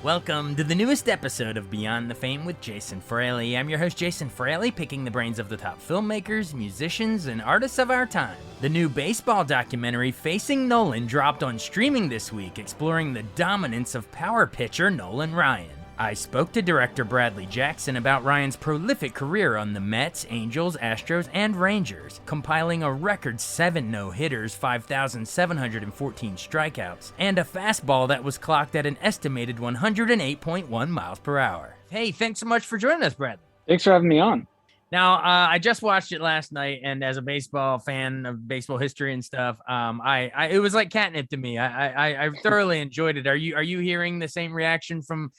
Welcome to the newest episode of Beyond the Fame with Jason Fraley. I'm your host, Jason Fraley, picking the brains of the top filmmakers, musicians, and artists of our time. The new baseball documentary, Facing Nolan, dropped on streaming this week, exploring the dominance of power pitcher Nolan Ryan. I spoke to director Bradley Jackson about Ryan's prolific career on the Mets, Angels, Astros, and Rangers, compiling a record 7 no-hitters, 5,714 strikeouts, and a fastball that was clocked at an estimated 108.1 miles per hour. Hey, thanks so much for joining us, Bradley. Thanks for having me on. Now, I just watched it last night, and as a baseball fan of baseball history and stuff, it was like catnip to me. I thoroughly enjoyed it. Are you hearing the same reaction from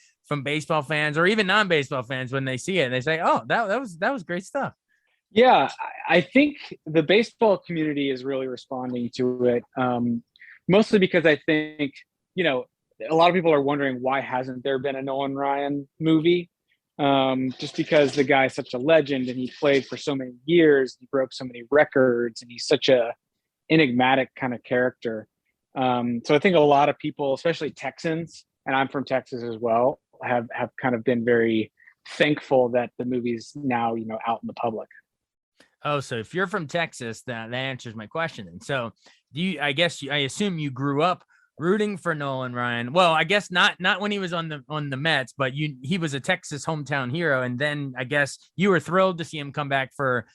baseball fans or even non-baseball fans when they see it and they say, "Oh, that was great stuff"? Yeah, I think the baseball community is really responding to it, mostly because I think, a lot of people are wondering why hasn't there been a Nolan Ryan movie? Just because the guy's such a legend and he played for so many years, he broke so many records, and he's such a enigmatic kind of character. So I think a lot of people, especially Texans, and I'm from Texas as well, have kind of been very thankful that the movie's now, out in the public. Oh, so if you're from Texas, that answers my question. And so I assume you grew up rooting for Nolan Ryan. Well, I guess not when he was on the Mets, but he was a Texas hometown hero. And then I guess you were thrilled to see him come back for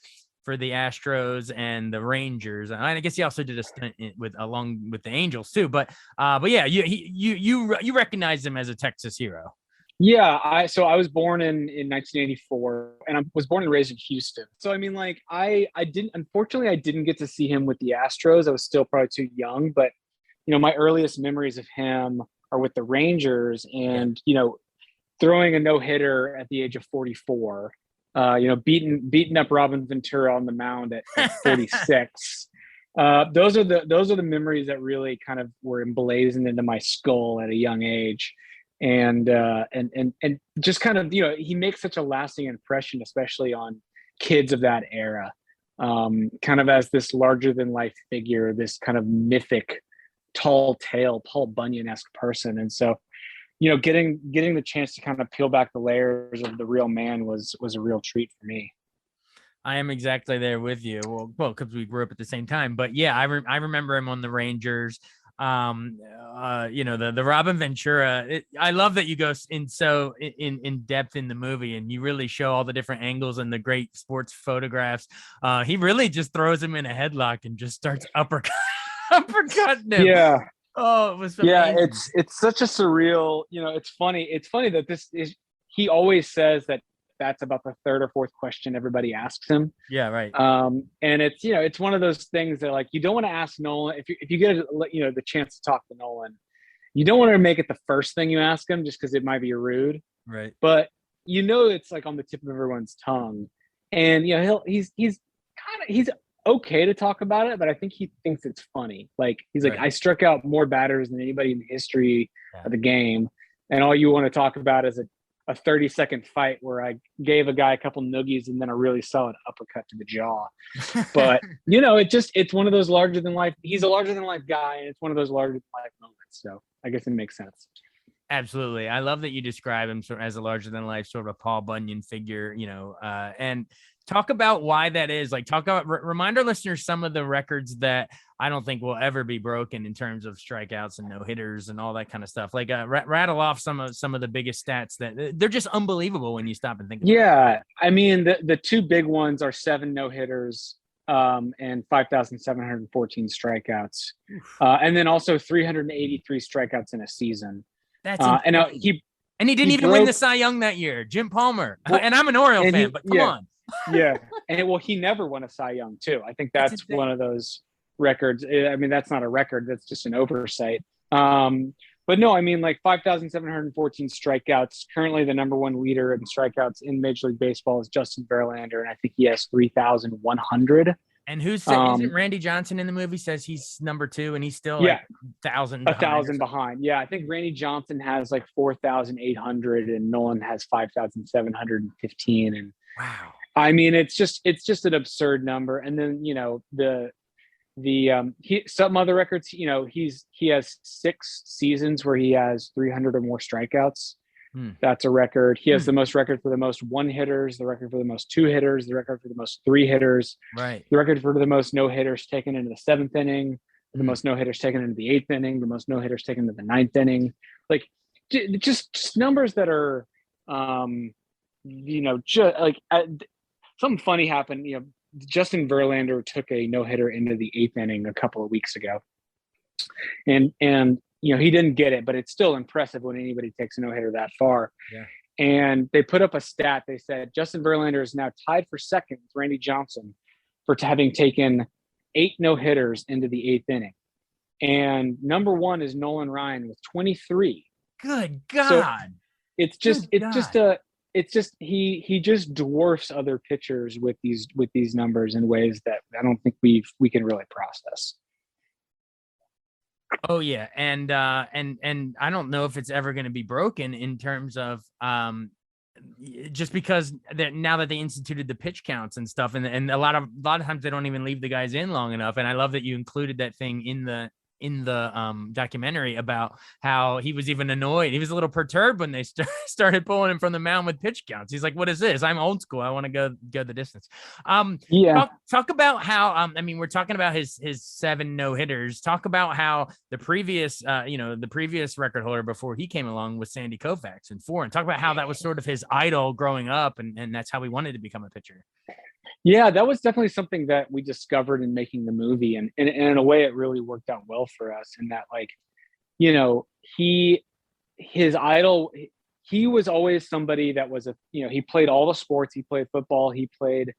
the Astros and the Rangers. And I guess he also did a stint along with the Angels too. But yeah, you recognize him as a Texas hero. Yeah, I was born in 1984, and I was born and raised in Houston. So I mean, I didn't get to see him with the Astros. I was still probably too young, but my earliest memories of him are with the Rangers, and throwing a no-hitter at the age of 44. Beating up Robin Ventura on the mound at 46. Those are the memories that really kind of were emblazoned into my skull at a young age. And just kind of, he makes such a lasting impression, especially on kids of that era, kind of as this larger than life figure, this kind of mythic, tall tale, Paul Bunyan-esque person. And so, getting the chance to kind of peel back the layers of the real man was a real treat for me. I am exactly there with you. Well, because we grew up at the same time. But yeah, I remember him on the Rangers. The Robin Ventura. I love that you go in depth in the movie, and you really show all the different angles and the great sports photographs. He really just throws him in a headlock and just starts uppercutting him. Yeah. Oh, it was amazing. Yeah, it's such a surreal, it's funny that this is, he always says that's about the third or fourth question everybody asks him. Yeah, right. And it's, it's one of those things that you don't want to ask Nolan, if you get the chance to talk to Nolan, you don't want to make it the first thing you ask him just because it might be rude. Right. But it's on the tip of everyone's tongue. And he's okay to talk about it, but I think he thinks it's funny. He's like, I struck out more batters than anybody in the history of the game, and all you want to talk about is a 30-second fight where I gave a guy a couple noogies and then a really solid uppercut to the jaw. But it's one of those larger than life. He's a larger than life guy, and it's one of those larger than life moments. So I guess it makes sense. Absolutely. I love that you describe him as a larger than life, sort of a Paul Bunyan figure, and talk about why that is. Remind our listeners some of the records that I don't think will ever be broken in terms of strikeouts and no hitters and all that kind of stuff. Rattle off some of the biggest stats that they're just unbelievable when you stop and think about it. Yeah. I mean, the two big ones are 7 no hitters, and 5,714 strikeouts. And then also 383 strikeouts in a season. That's and he didn't even win the Cy Young that year. Jim Palmer. And I'm an Oriole fan, but come on. Yeah. And he never won a Cy Young too. I think that's one of those records. I mean, that's not a record. That's just an oversight. But no, I mean, 5,714 strikeouts. Currently the number one leader in strikeouts in Major League Baseball is Justin Verlander. And I think he has 3,100. And isn't Randy Johnson in the movie says he's number 2 and he's still 1,000 behind. Yeah. I think Randy Johnson has 4,800 and Nolan has 5,715. And wow. I mean, it's just an absurd number. And then, some other records, he has 6 seasons where he has 300 or more strikeouts. That's a record. He has the most record for the most one hitters, the record for the most two hitters, the record for the most three hitters, Right. the record for the most no hitters taken into the seventh inning, the most no hitters taken into the eighth inning, the most no hitters taken into the ninth inning. Like just numbers that are, just like something funny happened. Justin Verlander took a no hitter into the eighth inning a couple of weeks ago, and he didn't get it, but it's still impressive when anybody takes a no hitter that far. Yeah. And they put up a stat. They said Justin Verlander is now tied for second with Randy Johnson for having taken 8 no hitters into the eighth inning, and number one is Nolan Ryan with 23. Good God! So he just dwarfs other pitchers with these numbers in ways that I don't think we can really process. Oh yeah, and I don't know if it's ever going to be broken in terms of just because now that they instituted the pitch counts and stuff, and a lot of times they don't even leave the guys in long enough. And I love that you included that thing in the documentary about how he was even annoyed. He was a little perturbed when they started pulling him from the mound with pitch counts. He's like, "What is this? I'm old school. I want to go the distance." Talk about how we're talking about his 7 no hitters. Talk about how the previous record holder before he came along was Sandy Koufax in 4, and talk about how that was sort of his idol growing up, and that's how he wanted to become a pitcher. Yeah, that was definitely something that we discovered in making the movie. And in a way, it really worked out well for us in that, his idol, he was always somebody that was he played all the sports. He played football, he played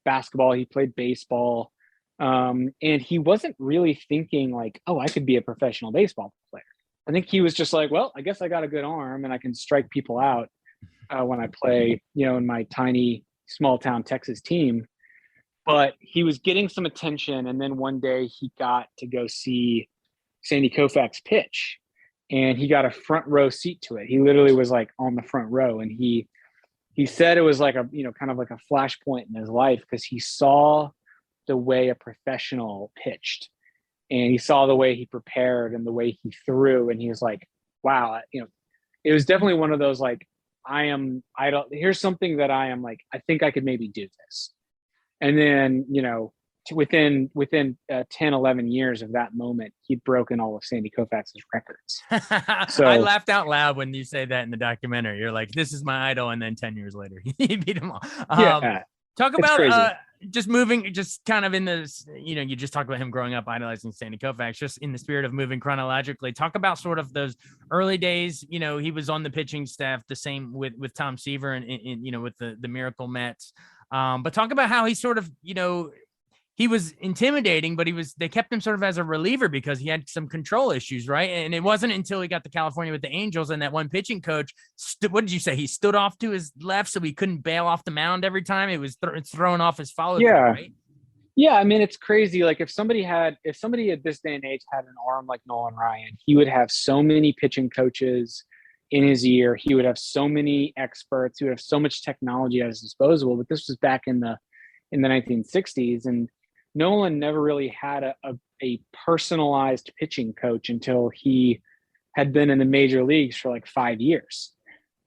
basketball, he played baseball. And he wasn't really thinking like, oh, I could be a professional baseball player. I think he was just like, well, I guess I got a good arm and I can strike people out when I play, in my tiny small town Texas team. But he was getting some attention, and then one day he got to go see Sandy Koufax pitch, and he got a front row seat to it. He literally was like on the front row, and he said it was like a kind of like a flashpoint in his life, because he saw the way a professional pitched, and he saw the way he prepared and the way he threw, and he was like, wow, it was definitely one of those like, here's something that I am like, I think I could maybe do this. And then, within 10, 11 years of that moment, he'd broken all of Sandy Koufax's records. So I laughed out loud when you say that in the documentary. You're like, this is my idol. And then 10 years later, he beat them all. Talk about just kind of in this, you just talked about him growing up idolizing Sandy Koufax, just in the spirit of moving chronologically. Talk about sort of those early days. He was on the pitching staff, the same with Tom Seaver and with the Miracle Mets. But talk about how he sort of, he was intimidating, but they kept him sort of as a reliever because he had some control issues, right? And it wasn't until he got to California with the Angels and that one pitching coach, what did you say? He stood off to his left so he couldn't bail off the mound every time. It was throwing off his follow-through, right? Yeah, I mean, it's crazy. Like if somebody at this day and age had an arm like Nolan Ryan, he would have so many pitching coaches in his ear. He would have so many experts. He would have so much technology at his disposal. But this was back in the 1960s, and Nolan never really had a personalized pitching coach until he had been in the major leagues for like 5 years.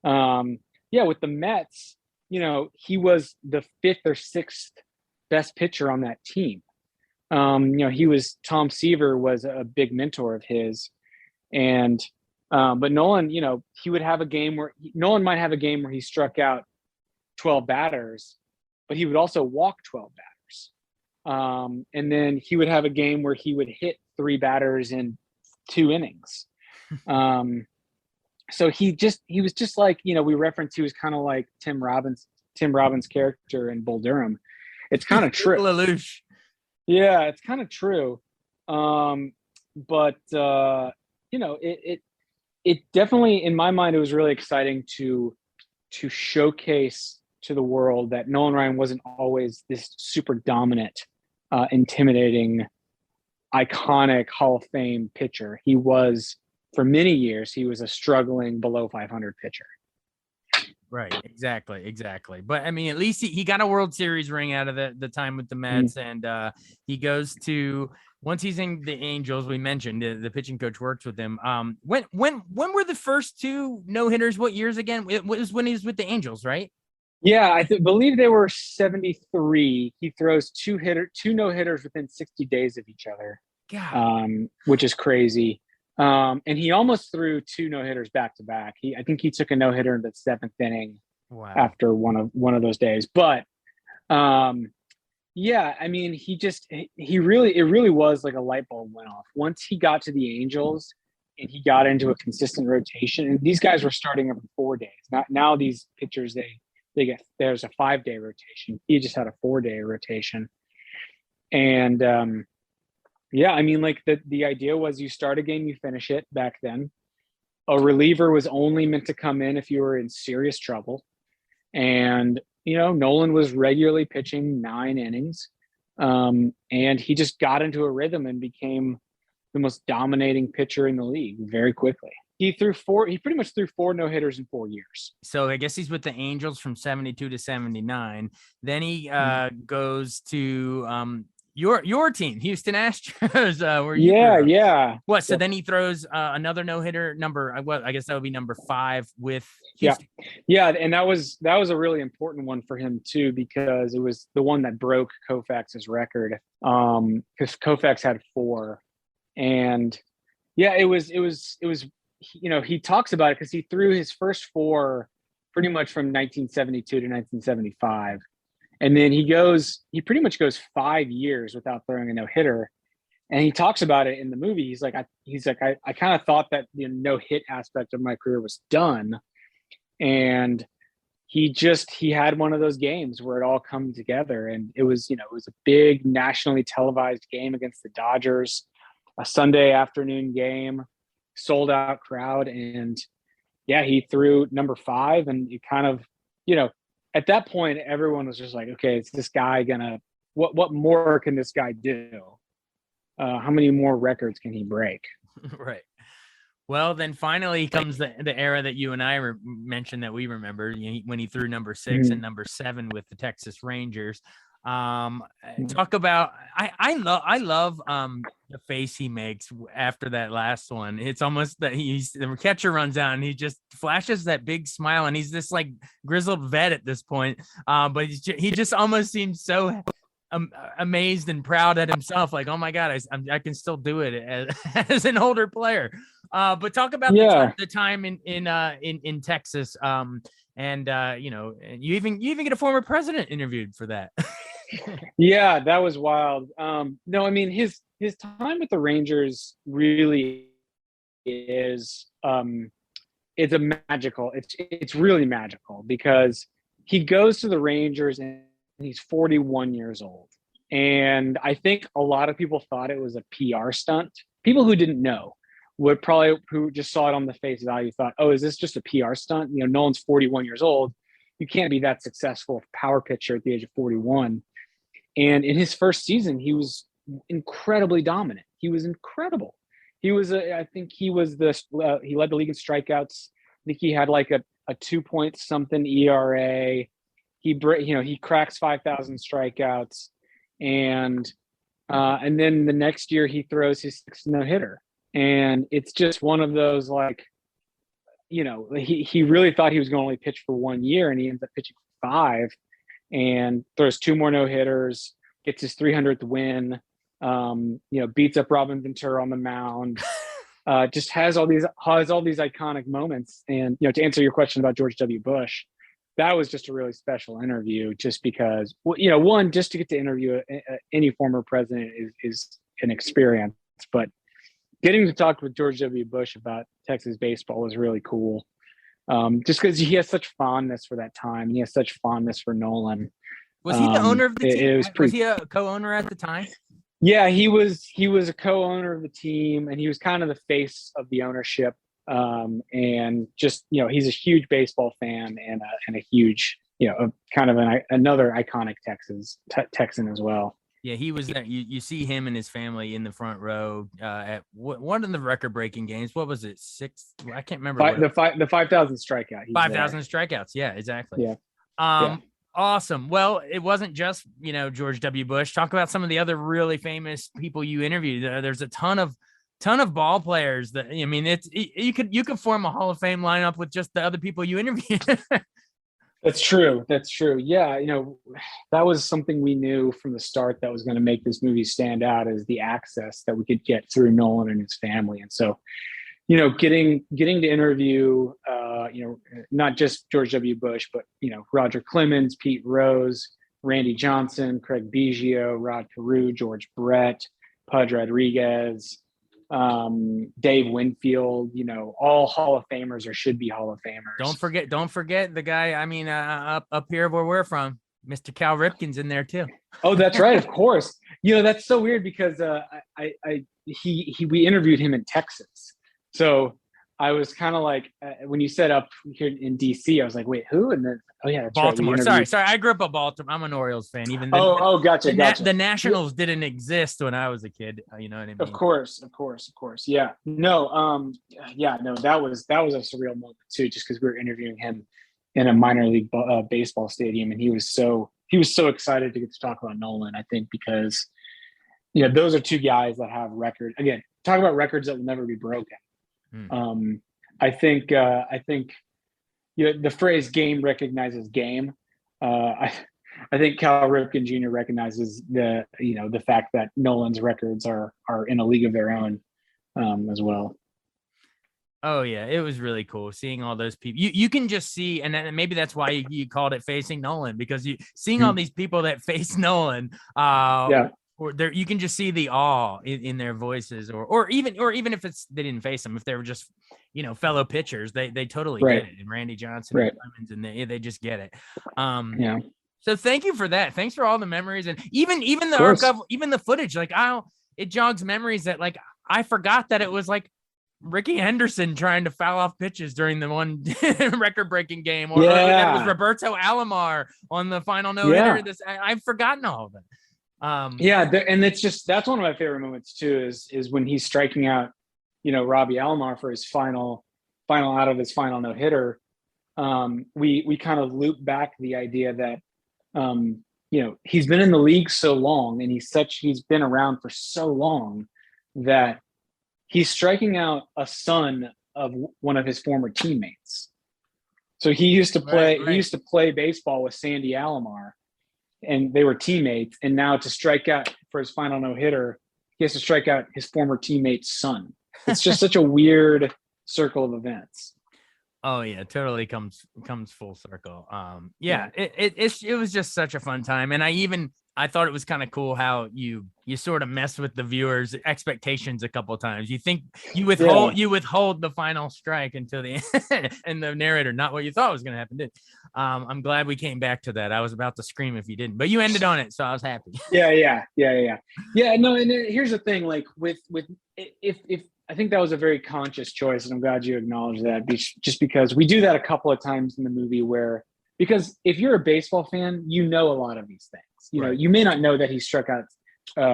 With the Mets, he was the 5th or 6th best pitcher on that team. Tom Seaver was a big mentor of his, and but Nolan, he would have a game where Nolan might have a game where he struck out 12 batters, but he would also walk 12 batters. And then he would have a game where he would hit 3 batters in 2 innings. So he was just like, we referenced, he was kind of like Tim Robbins' character in Bull Durham. It's kind of true. Lelouch. Yeah, it's kind of true. It definitely, in my mind, it was really exciting to showcase to the world that Nolan Ryan wasn't always this super dominant, intimidating, iconic Hall of Fame pitcher. For many years, he was a struggling below 500 pitcher. Right. Exactly. But I mean, at least he got a World Series ring out of the time with the Mets, and he goes to once he's in the Angels. We mentioned the pitching coach works with him. When were the first two no hitters? What years again? It was when he was with the Angels, right? Yeah, I believe they were 73. He throws two no hitters within 60 days of each other, God, which is crazy. And he almost threw two no hitters back to back. I think he took a no hitter in the seventh inning wow. after one of those days. But yeah, I mean, it really was like a light bulb went off once he got to the Angels and he got into a consistent rotation. And these guys were starting every 4 days. Now these pitchers there's a 5-day rotation. He just had a 4-day rotation. And yeah, I mean, like the idea was you start a game, you finish it back then. A reliever was only meant to come in if you were in serious trouble. And, Nolan was regularly pitching 9 innings. And he just got into a rhythm and became the most dominating pitcher in the league very quickly. He pretty much threw 4 no-hitters in 4 years. So I guess he's with the Angels from 72 to 79. Then he goes to your team, Houston Astros. Where you yeah. What? So then he throws another no hitter number. I guess that would be number 5 with Houston. Yeah, and that was a really important one for him too, because it was the one that broke Koufax's record. Because Koufax had 4, and yeah, it was. He talks about it because he threw his first 4 pretty much from 1972 to 1975. And then he pretty much goes 5 years without throwing a no-hitter. And he talks about it in the movie. He's like, I kind of thought that the no-hit aspect of my career was done. And he had one of those games where it all come together. And it was a big nationally televised game against the Dodgers, a Sunday afternoon game, sold out crowd. And yeah, he threw number 5, and it kind of, at that point, everyone was just like, okay, is this guy what more can this guy do? How many more records can he break? Right. Well, then finally comes the era that you and I mentioned that we remember, when he threw number 6 and number 7 with the Texas Rangers. Talk about I love the face he makes after that last one. It's almost that the catcher runs out and he just flashes that big smile, and he's this like grizzled vet at this point, but he just almost seems so amazed and proud at himself, like, oh my god, I can still do it as an older player. But talk about the time in Texas, and you even get a former president interviewed for that. Yeah, that was wild. No, I mean, his time with the Rangers really is it's really magical, because he goes to the Rangers and he's 41 years old. And I think a lot of people thought it was a PR stunt. People who didn't know who just saw it on the face value thought, oh, is this just a PR stunt? Nolan's 41 years old. You can't be that successful power pitcher at the age of 41. And in his first season, he was incredibly dominant. He was incredible. He led the league in strikeouts. I think he had like a 2 something ERA. He cracks 5,000 strikeouts, and then the next year he throws his 6th no-hitter. And it's just one of those, like, he really thought he was going to only pitch for 1 year, and he ends up pitching for 5. And throws 2 more no-hitters, gets his 300th win, beats up Robin Ventura on the mound, just has all these iconic moments. And, to answer your question about George W. Bush, that was just a really special interview, just because, one, just to get to interview any former president is an experience. But getting to talk with George W. Bush about Texas baseball was really cool. Just because he has such fondness for that time, and he has such fondness for Nolan. Was he the owner of the team? Was he a co-owner at the time? Yeah, he was a co-owner of the team, and he was kind of the face of the ownership. And just, he's a huge baseball fan, and a huge, kind of another iconic Texan as well. Yeah, he was there. You see him and his family in the front row at one of the record-breaking games. What was it? I can't remember. The 5,000 strikeout. 5,000 strikeouts. Yeah, exactly. Yeah. Awesome. Well, it wasn't just, George W. Bush. Talk about some of the other really famous people you interviewed. There's a ton of ball players that, you could form a Hall of Fame lineup with just the other people you interviewed. That's true. Yeah. That was something we knew from the start that was going to make this movie stand out, is the access that we could get through Nolan and his family. And so, getting to interview, not just George W. Bush, but, Roger Clemens, Pete Rose, Randy Johnson, Craig Biggio, Rod Carew, George Brett, Pudge Rodriguez, Dave Winfield, all Hall of Famers or should be Hall of Famers. Don't forget the guy. Up here where we're from, Mr. Cal Ripken's in there too. Oh, that's right. Of course. That's so weird because we interviewed him in Texas. So I was kind of like, when you set up here in DC, I was like, wait, who? And then, oh yeah, that's Baltimore. Right. Sorry. I grew up in Baltimore. I'm an Orioles fan. Even gotcha. The Nationals didn't exist when I was a kid. You know what I mean? Of course. Yeah. No. That was a surreal moment too, just because we were interviewing him in a minor league baseball stadium, and he was so excited to get to talk about Nolan. I think because, those are two guys that have record. Again, talk about records that will never be broken. I think the phrase "game recognizes game." I think Cal Ripken Jr. recognizes the fact that Nolan's records are in a league of their own as well. Oh yeah, it was really cool seeing all those people. You can just see, and then maybe that's why you called it Facing Nolan, because seeing all these people that face Nolan. Or there, you can just see the awe in their voices, or even if they didn't face them, if they were just fellow pitchers, they totally get it. And Randy Johnson, and Clemens, and they just get it. So thank you for that. Thanks for all the memories, and even the archive, even the footage. Like it jogs memories that like I forgot that it was like Ricky Henderson trying to foul off pitches during the one record-breaking game, or that it was Roberto Alomar on the final no-hitter. I've forgotten all of it. And that's one of my favorite moments too, is when he's striking out, Robbie Alomar for his final out of his final no hitter. We kind of loop back the idea that, he's been in the league so long, and he's been around for so long that he's striking out a son of one of his former teammates. So he used to play, he used to play baseball with Sandy Alomar, and they were teammates. And now to strike out for his final no-hitter, he has to strike out his former teammate's son. It's just such a weird circle of events. Oh yeah, totally comes full circle. It was just such a fun time. And I thought it was kind of cool how you sort of mess with the viewers' expectations a couple of times. You think you withhold the final strike until the end, and the narrator, not what you thought was going to happen, did. I'm glad we came back to that. I was about to scream if you didn't, but you ended on it, so I was happy. Yeah. No, and here's the thing, like with if I think that was a very conscious choice, and I'm glad you acknowledged that, just because we do that a couple of times in the movie because if you're a baseball fan, a lot of these things. You may not know that he struck out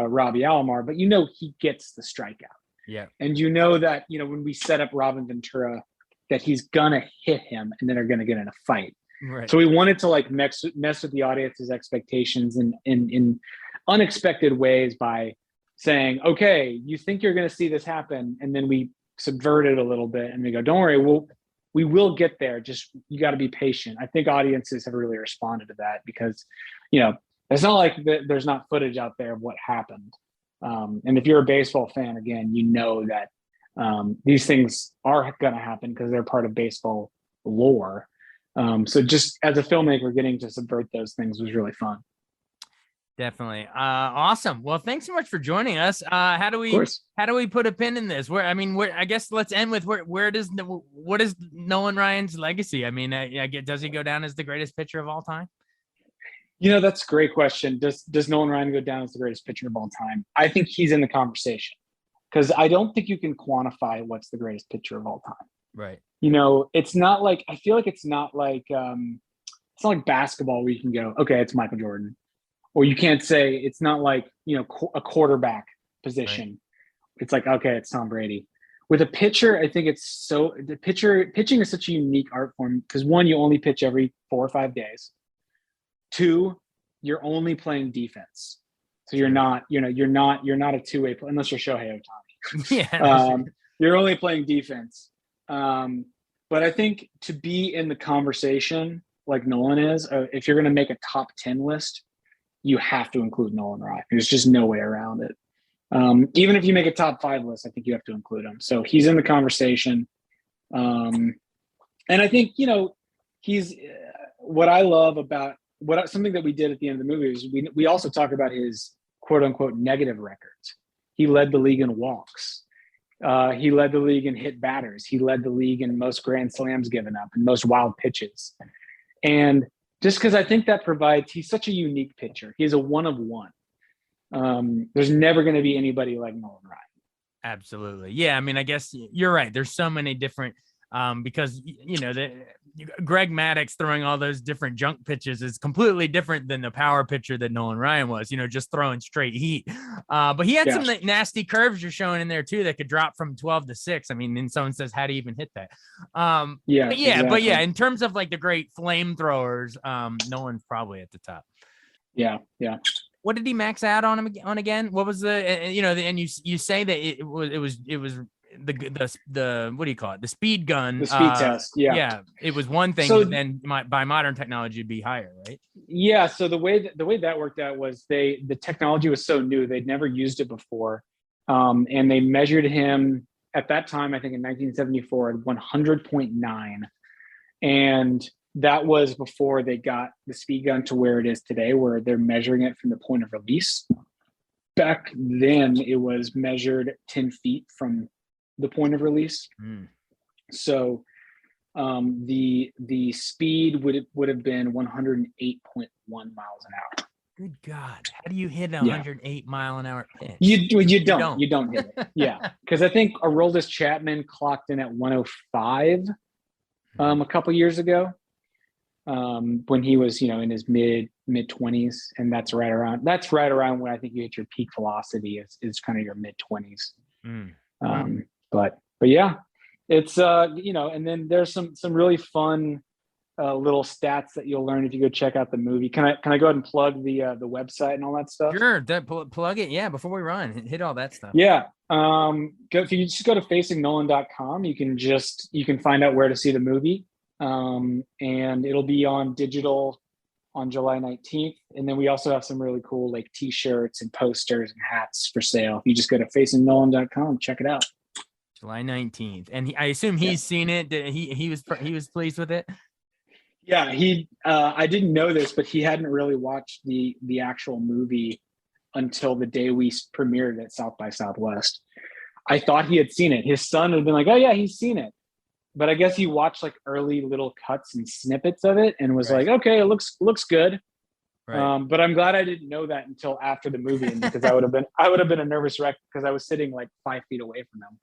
Robbie Alomar, but he gets the strikeout. Yeah. And that, when we set up Robin Ventura, that he's gonna hit him and then they're gonna get in a fight. Right. So we wanted to like mess with the audience's expectations in unexpected ways by saying, okay, you think you're gonna see this happen, and then we subvert it a little bit and we go, don't worry, we will get there. Just, you got to be patient. I think audiences have really responded to that because, it's not like there's not footage out there of what happened. And if you're a baseball fan, again, that these things are going to happen because they're part of baseball lore. So just as a filmmaker, getting to subvert those things was really fun. Definitely. Awesome. Well, thanks so much for joining us. How do we put a pin in this? I guess let's end with what is Nolan Ryan's legacy? Does he go down as the greatest pitcher of all time? That's a great question. Does Nolan Ryan go down as the greatest pitcher of all time? I think he's in the conversation because I don't think you can quantify what's the greatest pitcher of all time. Right. It's not like, I feel like it's not like basketball where you can go, okay, it's Michael Jordan. or you can't say it's not like, a quarterback position. Right. It's like, okay, it's Tom Brady. With a pitcher, I think pitching is such a unique art form because one, you only pitch every 4 or 5 days. Two, you're only playing defense. So you're not a two-way player unless you're Shohei Ohtani. Yeah. You're only playing defense. But I think to be in the conversation like Nolan is, if you're going to make a top 10 list, you have to include Nolan Ryan. There's just no way around it. Even if you make a top 5 list, I think you have to include him. So he's in the conversation. And I think, he's what I love about something that we did at the end of the movie is we also talk about his quote unquote negative records. He led the league in walks. He led the league in hit batters. He led the league in most grand slams given up and most wild pitches. And just because I think that he's such a unique pitcher. He's a one of one. There's never going to be anybody like Nolan Ryan. Absolutely. Yeah. I mean, I guess you're right. There's so many different, because, Greg Maddux throwing all those different junk pitches is completely different than the power pitcher that Nolan Ryan was, just throwing straight heat. But he had some nasty curves you're showing in there too that could drop from 12 to 6. I mean, then someone says, how do you even hit that? But in terms of like the great flamethrowers, Nolan's probably at the top. Yeah. What did he max out on again? What was and you say that it was the what do you call it? The speed gun. The speed test. Yeah. Yeah. It was one thing, but then by modern technology it'd be higher, right? Yeah. So the way that worked out was the technology was so new, they'd never used it before. And they measured him at that time, I think in 1974 at 100.9. And that was before they got the speed gun to where it is today, where they're measuring it from the point of release. Back then it was measured 10 feet from the point of release. So the speed would have been 108.1 miles an hour. Good God. How do you hit a 108 mile an hour pitch? You don't hit it. Yeah. Because I think Aroldis Chapman clocked in at 105 a couple years ago. When he was, in his mid 20s, and that's right around when I think you hit your peak velocity is kind of your mid 20s. But yeah, it's and then there's some really fun little stats that you'll learn if you go check out the movie. Can I go ahead and plug the website and all that stuff? Sure, plug it. Yeah, before we run, hit all that stuff. Yeah. If you just go to facingnolan.com, you can find out where to see the movie. And it'll be on digital on July 19th. And then we also have some really cool like t-shirts and posters and hats for sale. If you just go to facingnolan.com, check it out. July 19th. And I assume he's seen it. He was pleased with it. Yeah. I didn't know this, but he hadn't really watched the actual movie until the day we premiered at South by Southwest. I thought he had seen it. His son had been like, oh yeah, he's seen it. But I guess he watched like early little cuts and snippets of it and was like, okay, it looks good. Right. But I'm glad I didn't know that until after the movie, because I would have been a nervous wreck because I was sitting like 5 feet away from them.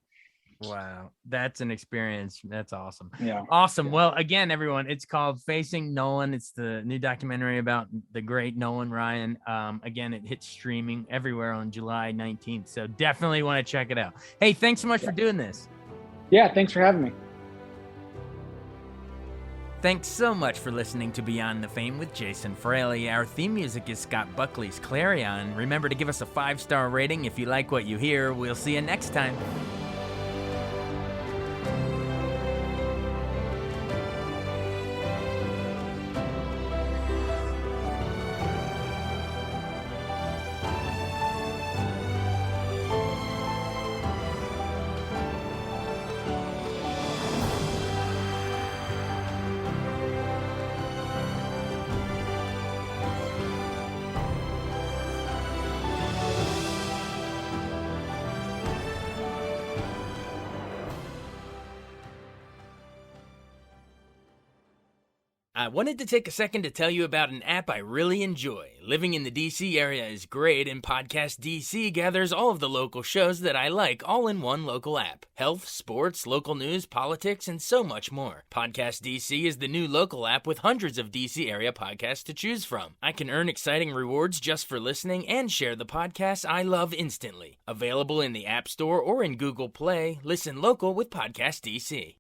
Wow. That's an experience. That's awesome. Yeah. Awesome. Yeah. Well, again, everyone, it's called Facing Nolan. It's the new documentary about the great Nolan Ryan. Again, it hits streaming everywhere on July 19th. So definitely want to check it out. Hey, thanks so much for doing this. Yeah. Thanks for having me. Thanks so much for listening to Beyond the Fame with Jason Fraley. Our theme music is Scott Buckley's Clarion. Remember to give us a 5-star rating if you like what you hear. We'll see you next time. I wanted to take a second to tell you about an app I really enjoy. Living in the DC area is great, and Podcast DC gathers all of the local shows that I like all in one local app. Health, sports, local news, politics, and so much more. Podcast DC is the new local app with hundreds of DC area podcasts to choose from. I can earn exciting rewards just for listening and share the podcasts I love instantly. Available in the App Store or in Google Play, listen local with Podcast DC.